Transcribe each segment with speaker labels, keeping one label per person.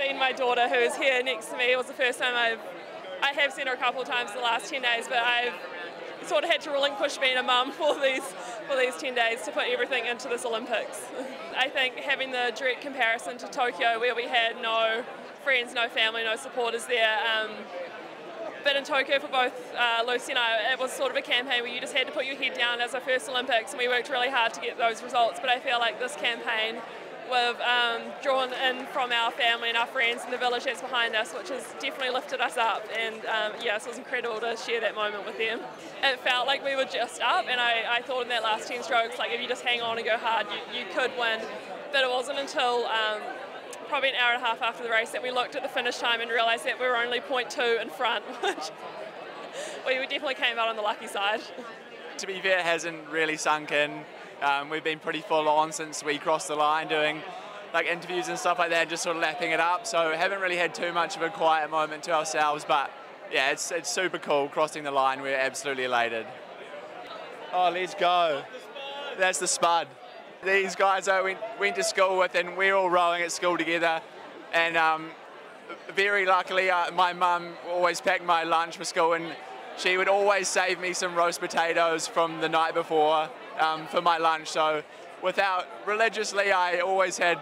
Speaker 1: seen my daughter, who is here next to me. It was the first time I have seen her a couple of times in the last 10 days, but I've sort of had to relinquish being a mum for these 10 days to put everything into this Olympics. I think having the direct comparison to Tokyo, where we had no friends, no family, no supporters there, but in Tokyo for both Lucy and I, it was sort of a campaign where you just had to put your head down as our first Olympics, and we worked really hard to get those results. But I feel like this campaign, we've drawn in from our family and our friends and the village that's behind us, which has definitely lifted us up, and yeah, so it was incredible to share that moment with them. It felt like we were just up, and I thought in that last 10 strokes, like if you just hang on and go hard, you could win. But it wasn't until probably an hour and a half after the race that we looked at the finish time and realised that we were only 0.2 in front, which we definitely came out on the lucky side.
Speaker 2: To be fair, it hasn't really sunk in. We've been pretty full on since we crossed the line, doing like interviews and stuff like that, just sort of lapping it up. So haven't really had too much of a quiet moment to ourselves, but yeah, it's super cool crossing the line. We're absolutely elated. Oh, let's go. That's the Spud. These guys I went to school with, and we're all rowing at school together. And very luckily, my mum always packed my lunch for school, and she would always save me some roast potatoes from the night before for my lunch. So religiously, I always had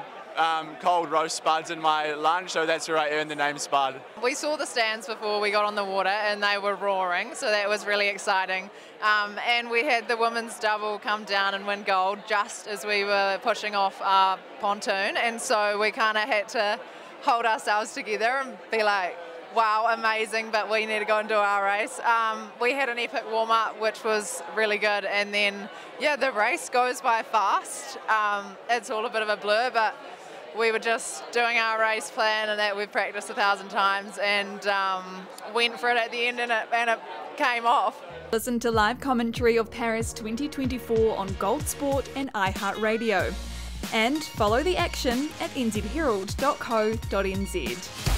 Speaker 2: cold roast spuds in my lunch, so that's where I earned the name Spud.
Speaker 3: We saw the stands before we got on the water, and they were roaring, so that was really exciting. And we had the women's double come down and win gold just as we were pushing off our pontoon, and so we kind of had to hold ourselves together and be like, wow, amazing, but we need to go and do our race. We had an epic warm-up, which was really good, and then, yeah, the race goes by fast. It's all a bit of a blur, but we were just doing our race plan and that we've practiced 1,000 times, and went for it at the end, and it came off.
Speaker 4: Listen to live commentary of Paris 2024 on Gold Sport and iHeartRadio. And follow the action at nzherald.co.nz.